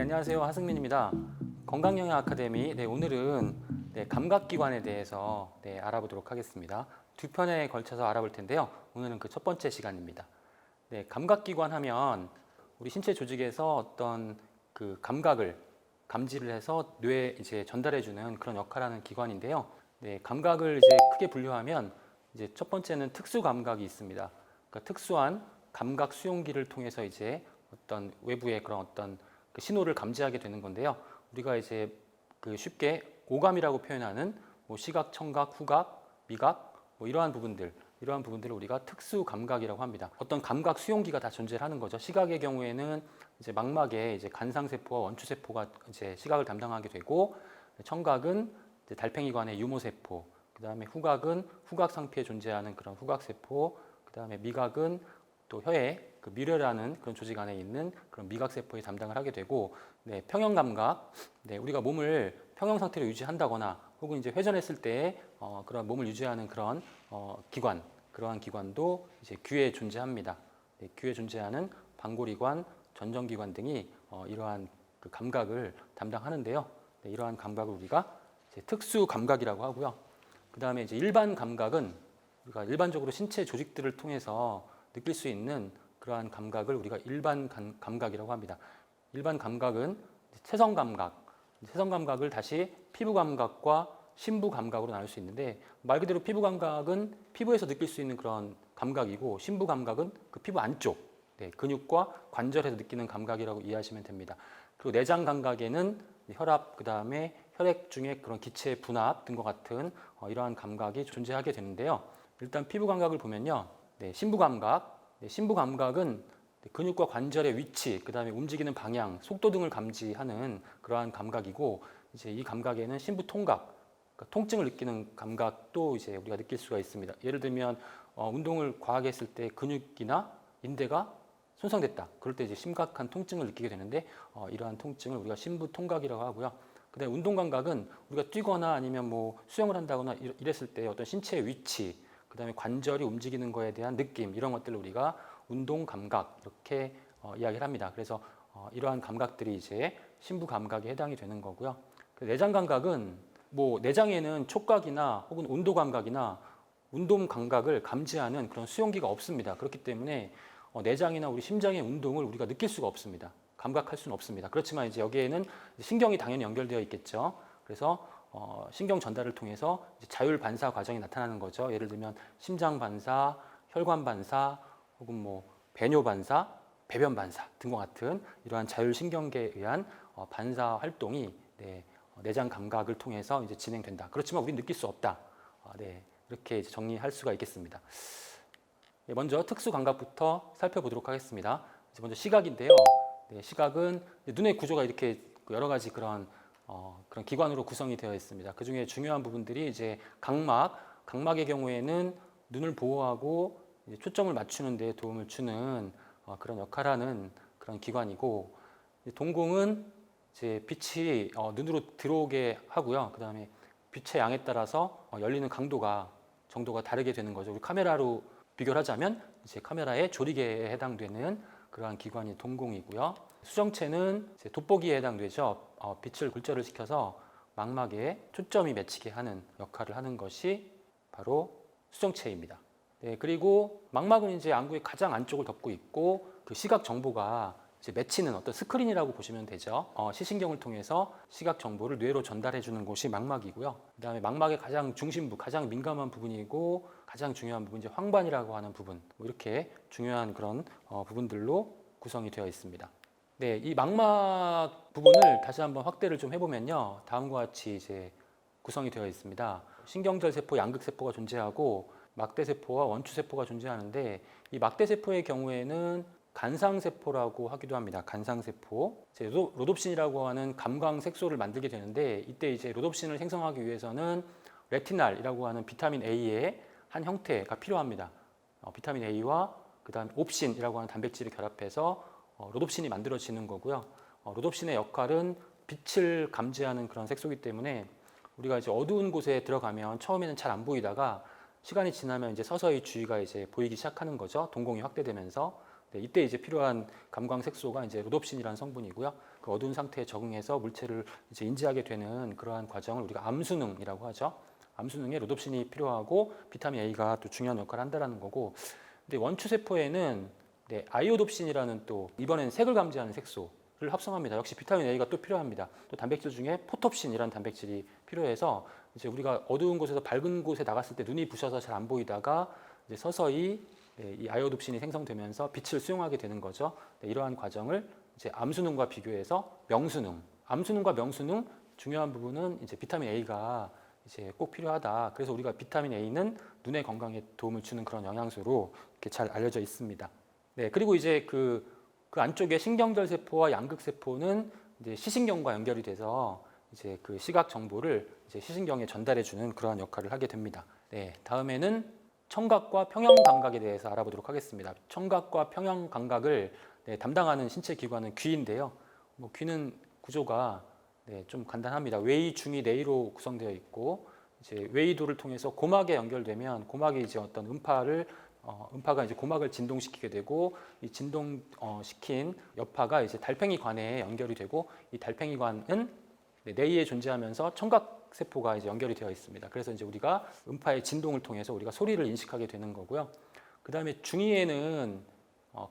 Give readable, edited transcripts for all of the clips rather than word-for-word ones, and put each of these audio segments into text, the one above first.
안녕하세요. 하승민입니다. 건강영양 아카데미. 오늘은 감각기관에 대해서 알아보도록 하겠습니다. 두 편에 걸쳐서 알아볼 텐데요. 오늘은 그 첫 번째 시간입니다. 감각기관 하면 우리 신체 조직에서 어떤 그 감각을 감지를 해서 뇌에 이제 전달해주는 그런 역할을 하는 기관인데요. 감각을 이제 크게 분류하면 이제 첫 번째는 특수 감각이 있습니다. 그러니까 특수한 감각 수용기를 통해서 이제 어떤 외부의 그런 어떤 그 신호를 감지하게 되는 건데요. 우리가 이제 그 쉽게 오감이라고 표현하는 뭐 시각, 청각, 후각, 미각 이러한 부분들을 우리가 특수 감각이라고 합니다. 어떤 감각 수용기가 다 존재하는 거죠. 시각의 경우에는 이제 망막에 이제 간상세포와 원추세포가 이제 시각을 담당하게 되고, 청각은 이제 달팽이관의 유모세포, 그 다음에 후각은 후각 상피에 존재하는 그런 후각세포, 그 다음에 미각은 또 혀에 그 미뢰라는 그런 조직 안에 있는 그런 미각세포에 담당을 하게 되고, 평형감각, 우리가 몸을 평형 상태로 유지한다거나 혹은 이제 회전했을 때 그런 몸을 유지하는 그런 기관, 그러한 기관도 이제 귀에 존재합니다. 귀에 존재하는 방골이관, 전정기관 등이 이러한 그 감각을 담당하는데요. 이러한 감각을 우리가 이제 특수 감각이라고 하고요. 그 다음에 이제 일반 감각은 우리가 일반적으로 신체 조직들을 통해서 느낄 수 있는 그러한 감각을 우리가 일반 감각이라고 합니다. 일반 감각은 체성 감각, 체성 감각을 다시 피부 감각과 심부 감각으로 나눌 수 있는데, 말 그대로 피부 감각은 피부에서 느낄 수 있는 그런 감각이고, 심부 감각은 그 피부 안쪽, 근육과 관절에서 느끼는 감각이라고 이해하시면 됩니다. 그리고 내장 감각에는 혈압, 그 다음에 혈액 중에 그런 기체 분압 등과 같은 이러한 감각이 존재하게 되는데요. 일단 피부 감각을 보면요, 심부 감각, 심부 감각은 근육과 관절의 위치, 그 다음에 움직이는 방향, 속도 등을 감지하는 그러한 감각이고, 이제 이 감각에는 심부 통각, 그러니까 통증을 느끼는 감각도 이제 우리가 느낄 수가 있습니다. 예를 들면 운동을 과하게 했을 때 근육이나 인대가 손상됐다. 그럴 때 이제 심각한 통증을 느끼게 되는데, 이러한 통증을 우리가 심부 통각이라고 하고요. 그다음에 운동 감각은 우리가 뛰거나 아니면 뭐 수영을 한다거나 이랬을 때 어떤 신체의 위치, 그다음에 관절이 움직이는 거에 대한 느낌, 이런 것들을 우리가 운동 감각 이렇게 이야기를 합니다. 그래서 이러한 감각들이 이제 심부 감각에 해당이 되는 거고요. 내장 감각은 뭐 내장에는 촉각이나 혹은 온도 감각이나 운동 감각을 감지하는 그런 수용기가 없습니다. 그렇기 때문에 내장이나 우리 심장의 운동을 우리가 느낄 수가 없습니다. 감각할 수는 없습니다. 그렇지만 이제 여기에는 신경이 당연히 연결되어 있겠죠. 그래서 신경 전달을 통해서 이제 자율 반사 과정이 나타나는 거죠. 예를 들면 심장 반사, 혈관 반사, 혹은 뭐 배뇨 반사, 배변 반사 등과 같은 이러한 자율 신경계에 의한 반사 활동이 내장 감각을 통해서 이제 진행된다. 그렇지만 우리는 느낄 수 없다. 이렇게 이제 정리할 수가 있겠습니다. 먼저 특수 감각부터 살펴보도록 하겠습니다. 먼저 시각인데요. 시각은 눈의 구조가 이렇게 여러 가지 그런 기관으로 구성이 되어 있습니다. 그 중에 중요한 부분들이 이제 각막의 경우에는 눈을 보호하고 이제 초점을 맞추는 데 도움을 주는 그런 역할을 하는 그런 기관이고, 동공은 이제 빛이 눈으로 들어오게 하고요. 그 다음에 빛의 양에 따라서 열리는 정도가 다르게 되는 거죠. 우리 카메라로 비교를 하자면 이제 카메라의 조리개에 해당되는 그러한 기관이 동공이고요. 수정체는 이제 돋보기에 해당되죠. 빛을 굴절을 시켜서 망막에 초점이 맺히게 하는 역할을 하는 것이 바로 수정체입니다. 그리고 망막은 이제 안구의 가장 안쪽을 덮고 있고, 그 시각 정보가 이제 맺히는 어떤 스크린이라고 보시면 되죠. 시신경을 통해서 시각 정보를 뇌로 전달해 주는 곳이 망막이고요. 그다음에 망막의 가장 중심부, 가장 민감한 부분이고 가장 중요한 부분, 이제 황반이라고 하는 부분, 이렇게 중요한 그런 부분들로 구성이 되어 있습니다. 이 망막 부분을 다시 한번 확대를 좀 해보면요, 다음과 같이 이제 구성이 되어 있습니다. 신경절 세포, 양극 세포가 존재하고 막대세포와 원추세포가 존재하는데, 이 막대세포의 경우에는 간상세포라고 하기도 합니다. 간상세포. 로놉신이라고 하는 감광색소를 만들게 되는데, 이때 이제 로놉신을 생성하기 위해서는 레티날이라고 하는 비타민 A의 한 형태가 필요합니다. 비타민 A와 그다음 옵신이라고 하는 단백질이 결합해서 로놉신이 만들어지는 거고요. 로놉신의 역할은 빛을 감지하는 그런 색소이기 때문에 우리가 이제 어두운 곳에 들어가면 처음에는 잘 안 보이다가 시간이 지나면 이제 서서히 주위가 이제 보이기 시작하는 거죠. 동공이 확대되면서. 네, 이때 이제 필요한 감광 색소가 이제 로놉신이라는 성분이고요. 그 어두운 상태에 적응해서 물체를 이제 인지하게 되는 그러한 과정을 우리가 암수능이라고 하죠. 암수능에 로놉신이 필요하고 비타민 A가 또 중요한 역할을 한다라는 거고. 근데 원추 세포에는 네, 아이오놉신이라는 또 이번엔 색을 감지하는 색소를 합성합니다. 역시 비타민 A가 또 필요합니다. 또 단백질 중에 포톱신이라는 단백질이 필요해서 이제 우리가 어두운 곳에서 밝은 곳에 나갔을 때 눈이 부셔서 잘 안 보이다가 이제 서서히 네, 이 아이오놉신이 생성되면서 빛을 수용하게 되는 거죠. 네, 이러한 과정을 이제 암수능과 비교해서 명수능, 암수능과 명수능 중요한 부분은 이제 비타민 A가 이제 꼭 필요하다. 그래서 우리가 비타민 A는 눈의 건강에 도움을 주는 그런 영양소로 이렇게 잘 알려져 있습니다. 네, 그리고 이제 그 안쪽에 신경절 세포와 양극 세포는 이제 시신경과 연결이 돼서 이제 그 시각 정보를 이제 시신경에 전달해 주는 그러한 역할을 하게 됩니다. 네, 다음에는 청각과 평형 감각에 대해서 알아보도록 하겠습니다. 청각과 평형 감각을 네, 담당하는 신체 기관은 귀인데요. 뭐 귀는 구조가 네, 좀 간단합니다. 외이, 중이, 내이로 구성되어 있고 이제 외이도를 통해서 고막에 연결되면 고막이 이제 어떤 음파가 이제 고막을 진동시키게 되고 이 진동시킨 여파가 이제 달팽이관에 연결이 되고 이 달팽이관은 네, 내이에 존재하면서 청각 세포가 이제 연결이 되어 있습니다. 그래서 이제 우리가 음파의 진동을 통해서 우리가 소리를 인식하게 되는 거고요. 그 다음에 중이에는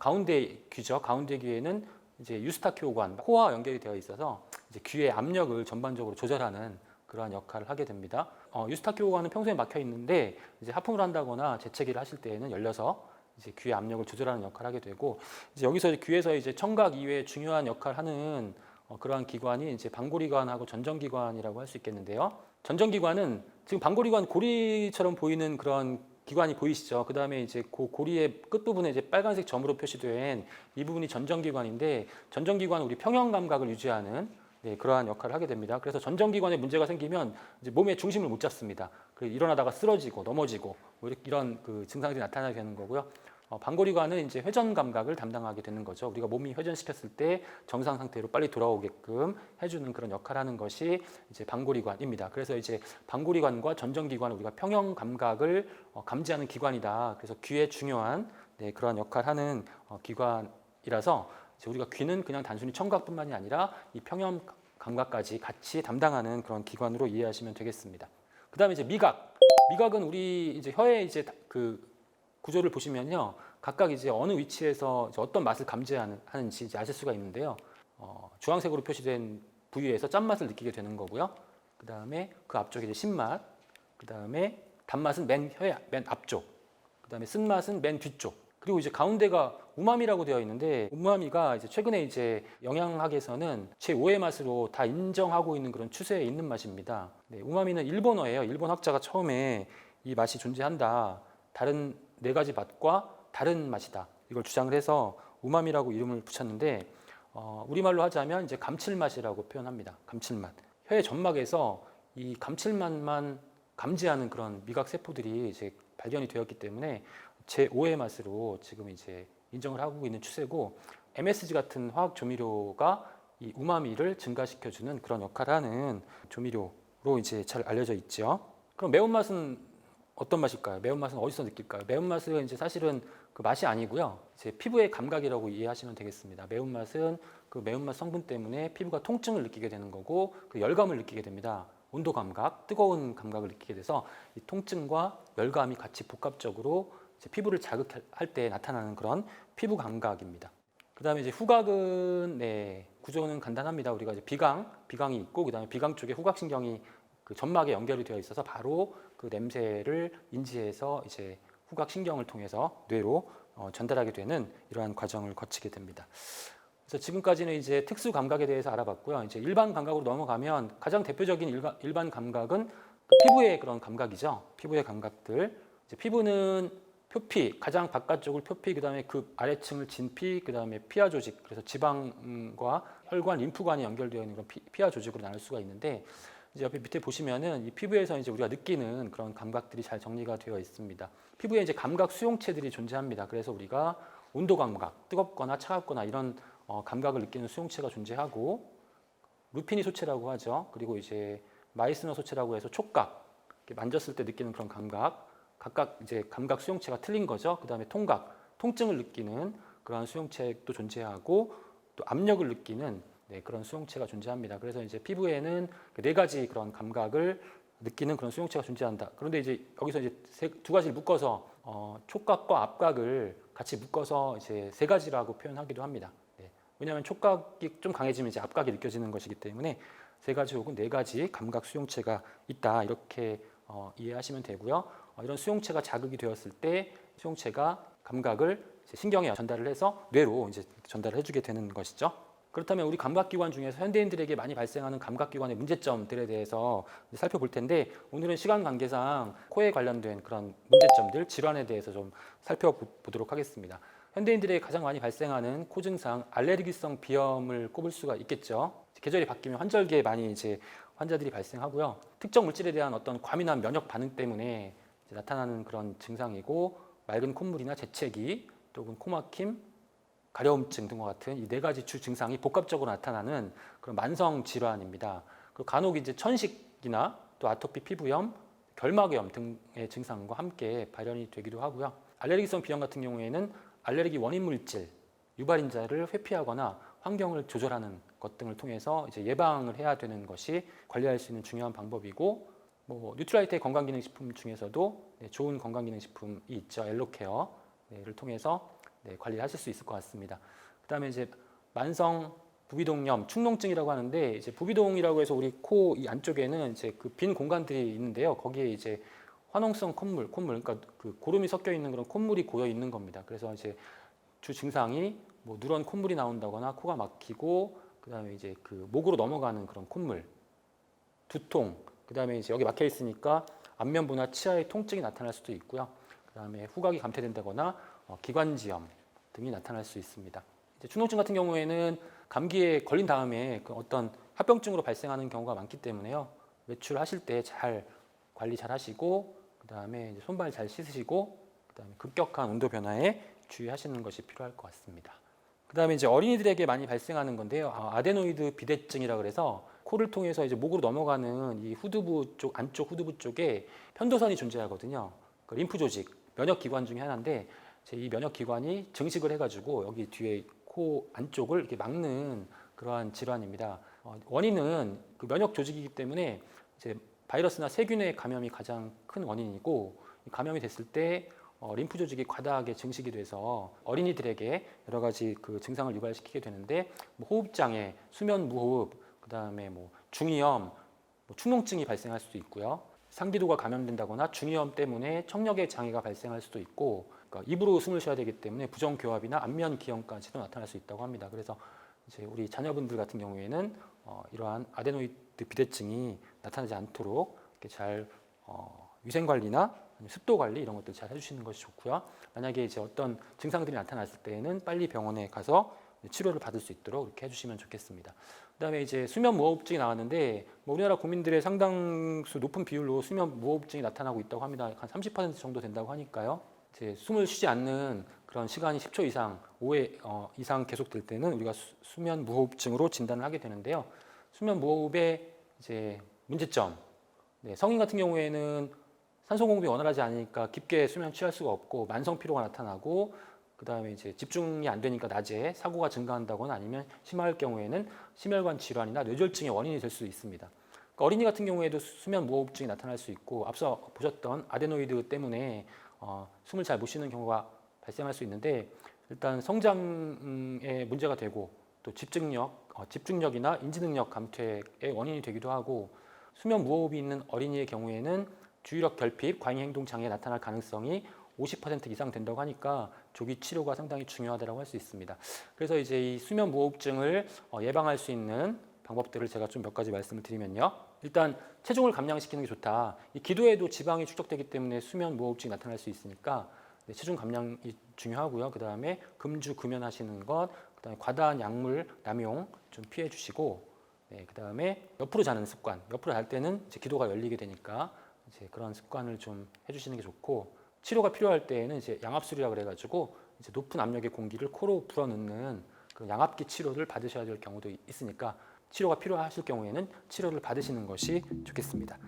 가운데 귀죠. 가운데 귀에는 이제 유스타키오관, 코와 연결이 되어 있어서 이제 귀의 압력을 전반적으로 조절하는 그러한 역할을 하게 됩니다. 유스타키오관은 평소에 막혀 있는데 이제 하품을 한다거나 재채기를 하실 때에는 열려서 이제 귀의 압력을 조절하는 역할을 하게 되고 이제 여기서 귀에서 이제 청각 이외에 중요한 역할을 하는 그러한 기관이 이제 방골이관하고 전정기관이라고 할 수 있겠는데요. 전정기관은 지금 방골이관 고리처럼 보이는 그런 기관이 보이시죠? 그 다음에 이제 그 고리의 끝부분에 이제 빨간색 점으로 표시된 이 부분이 전정기관인데 전정기관은 우리 평형 감각을 유지하는 네, 그러한 역할을 하게 됩니다. 그래서 전정기관에 문제가 생기면 이제 몸의 중심을 못 잡습니다. 일어나다가 쓰러지고 넘어지고 뭐 이런 그 증상들이 나타나게 되는 거고요. 방골이관은 이제 회전 감각을 담당하게 되는 거죠. 우리가 몸이 회전시켰을 때 정상 상태로 빨리 돌아오게끔 해주는 그런 역할을 하는 것이 이제 방골이관입니다. 그래서 이제 방골이관과 전정기관은 우리가 평형 감각을 감지하는 기관이다. 그래서 귀에 중요한 네, 그런 역할을 하는 기관이라서 이제 우리가 귀는 그냥 단순히 청각뿐만이 아니라 이 평형 감각까지 같이 담당하는 그런 기관으로 이해하시면 되겠습니다. 그 다음에 이제 미각. 미각은 우리 이제 혀의 이제 그 구조를 보시면요, 각각 이제 어느 위치에서 이제 어떤 맛을 감지하는지 이제 아실 수가 있는데요. 주황색으로 표시된 부위에서 짠맛을 느끼게 되는 거고요. 그 다음에 그 앞쪽에 이제 신맛, 그 다음에 단맛은 맨 앞쪽, 그 다음에 쓴맛은 맨 뒤쪽. 그리고 이제 가운데가 우마미라고 되어 있는데 우마미가 이제 최근에 이제 영양학에서는 제5의 맛으로 다 인정하고 있는 그런 추세에 있는 맛입니다. 네, 우마미는 일본어예요. 일본 학자가 처음에 이 맛이 존재한다. 다른 네 가지 맛과 다른 맛이다. 이걸 주장을 해서 우마미라고 이름을 붙였는데 우리말로 하자면 이제 감칠맛이라고 표현합니다. 감칠맛. 혀의 점막에서 이 감칠맛만 감지하는 그런 미각 세포들이 이제 발견이 되었기 때문에 제5의 맛으로 지금 이제 인정을 하고 있는 추세고 MSG 같은 화학 조미료가 이 우마미를 증가시켜주는 그런 역할을 하는 조미료로 이제 잘 알려져 있죠. 그럼 매운맛은 어떤 맛일까요? 매운맛은 어디서 느낄까요? 매운맛은 이제 사실은 그 맛이 아니고요. 이제 피부의 감각이라고 이해하시면 되겠습니다. 매운맛은 그 매운맛 성분 때문에 피부가 통증을 느끼게 되는 거고 그 열감을 느끼게 됩니다. 온도 감각, 뜨거운 감각을 느끼게 돼서 이 통증과 열감이 같이 복합적으로 이제 피부를 자극할 때 나타나는 그런 피부 감각입니다. 그 다음에 이제 후각은 네, 구조는 간단합니다. 우리가 이제 비강이 있고 그 다음에 비강 쪽에 후각신경이 그 점막에 연결이 되어 있어서 바로 그 냄새를 인지해서 이제 후각신경을 통해서 뇌로 전달하게 되는 이러한 과정을 거치게 됩니다. 그래서 지금까지는 이제 특수 감각에 대해서 알아봤고요. 이제 일반 감각으로 넘어가면 가장 대표적인 일반 감각은 그 피부의 그런 감각이죠. 피부의 감각들. 이제 피부는 표피, 가장 바깥쪽을 표피, 그다음에 그 아래층을 진피, 그다음에 피하 조직. 그래서 지방과 혈관, 림프관이 연결되어 있는 그런 피하 조직으로 나눌 수가 있는데 이제 옆에 밑에 보시면은 이 피부에서 이제 우리가 느끼는 그런 감각들이 잘 정리가 되어 있습니다. 피부에 이제 감각 수용체들이 존재합니다. 그래서 우리가 온도 감각, 뜨겁거나 차갑거나 이런 감각을 느끼는 수용체가 존재하고 루피니 소체라고 하죠. 그리고 이제 마이스너 소체라고 해서 촉각, 이렇게 만졌을 때 느끼는 그런 감각, 각각 이제 감각 수용체가 틀린 거죠. 그 다음에 통각, 통증을 느끼는 그런 수용체도 존재하고 또 압력을 느끼는 그런 수용체가 존재합니다. 그래서 이제 피부에는 네 가지 그런 감각을 느끼는 그런 수용체가 존재한다. 그런데 이제 여기서 이제 두 가지를 묶어서 촉각과 압각을 같이 묶어서 이제 세 가지라고 표현하기도 합니다. 왜냐하면 촉각이 좀 강해지면 이제 압각이 느껴지는 것이기 때문에 세 가지 혹은 네 가지 감각 수용체가 있다, 이렇게 이해하시면 되고요. 이런 수용체가 자극이 되었을 때 수용체가 감각을 이제 신경에 전달을 해서 뇌로 이제 전달을 해주게 되는 것이죠. 그렇다면 우리 감각기관 중에서 현대인들에게 많이 발생하는 감각기관의 문제점들에 대해서 살펴볼 텐데, 오늘은 시간 관계상 코에 관련된 그런 문제점들, 질환에 대해서 좀 살펴보도록 하겠습니다. 현대인들에게 가장 많이 발생하는 코 증상, 알레르기성 비염을 꼽을 수가 있겠죠. 계절이 바뀌면 환절기에 많이 이제 환자들이 발생하고요. 특정 물질에 대한 어떤 과민한 면역 반응 때문에 이제 나타나는 그런 증상이고, 맑은 콧물이나 재채기, 또는 코막힘, 가려움증 등과 같은 이 네 가지 주 증상이 복합적으로 나타나는 그런 만성 질환입니다. 그리고 간혹 이제 천식이나 또 아토피 피부염, 결막염 등의 증상과 함께 발현이 되기도 하고요. 알레르기성 비염 같은 경우에는 알레르기 원인 물질, 유발인자를 회피하거나 환경을 조절하는 것 등을 통해서 이제 예방을 해야 되는 것이 관리할 수 있는 중요한 방법이고, 뉴트라이트의 건강기능식품 중에서도 좋은 건강기능식품이 있죠. 엘로케어를 통해서 관리하실 수 있을 것 같습니다. 그다음에 이제 만성 부비동염, 축농증이라고 하는데, 이제 부비동이라고 해서 우리 코 이 안쪽에는 이제 그 빈 공간들이 있는데요. 거기에 이제 화농성 콧물, 그러니까 그 고름이 섞여 있는 그런 콧물이 고여 있는 겁니다. 그래서 이제 주 증상이 누런 콧물이 나온다거나 코가 막히고, 그다음에 이제 그 목으로 넘어가는 그런 콧물, 두통, 그다음에 이제 여기 막혀 있으니까 안면부나 치아의 통증이 나타날 수도 있고요. 그다음에 후각이 감퇴된다거나 기관지염 등이 나타날 수 있습니다. 이제 축농증 같은 경우에는 감기에 걸린 다음에 그 어떤 합병증으로 발생하는 경우가 많기 때문에요. 외출하실 때 잘 관리 잘 하시고, 그다음에 손발 잘 씻으시고, 그다음에 급격한 온도 변화에 주의하시는 것이 필요할 것 같습니다. 그다음에 이제 어린이들에게 많이 발생하는 건데요. 아데노이드 비대증이라 그래서 코를 통해서 이제 목으로 넘어가는 이 후두부 쪽, 안쪽 후두부 쪽에 편도선이 존재하거든요. 그 림프 조직, 면역 기관 중에 하나인데, 이 면역 기관이 증식을 해가지고 여기 뒤에 코 안쪽을 이렇게 막는 그러한 질환입니다. 원인은 그 면역 조직이기 때문에 이제 바이러스나 세균의 감염이 가장 큰 원인이고, 감염이 됐을 때 림프 조직이 과다하게 증식이 돼서 어린이들에게 여러 가지 그 증상을 유발시키게 되는데, 호흡 장애, 수면 무호흡, 그다음에 중이염, 축농증이 발생할 수도 있고요. 상기도가 감염된다거나 중이염 때문에 청력의 장애가 발생할 수도 있고, 그러니까 입으로 숨을 쉬어야 되기 때문에 부정교합이나 안면 기형까지도 나타날 수 있다고 합니다. 그래서 이제 우리 자녀분들 같은 경우에는 이러한 아데노이드 비대증이 나타나지 않도록 이렇게 잘 위생 관리나 습도 관리 이런 것들 잘 해주시는 것이 좋고요. 만약에 이제 어떤 증상들이 나타났을 때에는 빨리 병원에 가서 치료를 받을 수 있도록 이렇게 해주시면 좋겠습니다. 그다음에 이제 수면 무호흡증이 나왔는데, 우리나라 국민들의 상당수 높은 비율로 수면 무호흡증이 나타나고 있다고 합니다. 한 30% 정도 된다고 하니까요. 이제 숨을 쉬지 않는 그런 시간이 10초 이상, 5회 이상 계속될 때는 우리가 수면 무호흡증으로 진단을 하게 되는데요. 수면 무호흡의 이제 문제점, 성인 같은 경우에는 산소 공급이 원활하지 않으니까 깊게 수면 취할 수가 없고 만성 피로가 나타나고, 그다음에 이제 집중이 안 되니까 낮에 사고가 증가한다거나 아니면 심할 경우에는 심혈관 질환이나 뇌졸중의 원인이 될 수 있습니다. 그러니까 어린이 같은 경우에도 수면 무호흡증이 나타날 수 있고, 앞서 보셨던 아데노이드 때문에 숨을 잘 못 쉬는 경우가 발생할 수 있는데, 일단 성장에 문제가 되고 또 집중력이나 인지능력 감퇴의 원인이 되기도 하고, 수면 무호흡이 있는 어린이의 경우에는 주의력 결핍, 과잉행동 장애가 나타날 가능성이 50% 이상 된다고 하니까 조기 치료가 상당히 중요하다고 할 수 있습니다. 그래서 이제 이 수면 무호흡증을 예방할 수 있는 방법들을 제가 좀 몇 가지 말씀을 드리면요. 일단 체중을 감량시키는 게 좋다. 이 기도에도 지방이 축적되기 때문에 수면 무호흡증이 나타날 수 있으니까 체중 감량이 중요하고요. 그 다음에 금주 금연하시는 것, 그 다음에 과다한 약물 남용 좀 피해 주시고, 그 다음에 옆으로 자는 습관. 옆으로 잘 때는 이제 기도가 열리게 되니까 이제 그런 습관을 좀 해주시는 게 좋고, 치료가 필요할 때에는 이제 양압술이라 그래가지고 이제 높은 압력의 공기를 코로 불어넣는 그 양압기 치료를 받으셔야 될 경우도 있으니까, 치료가 필요하실 경우에는 치료를 받으시는 것이 좋겠습니다.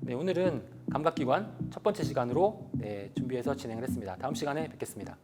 오늘은 감각기관 첫 번째 시간으로 준비해서 진행을 했습니다. 다음 시간에 뵙겠습니다.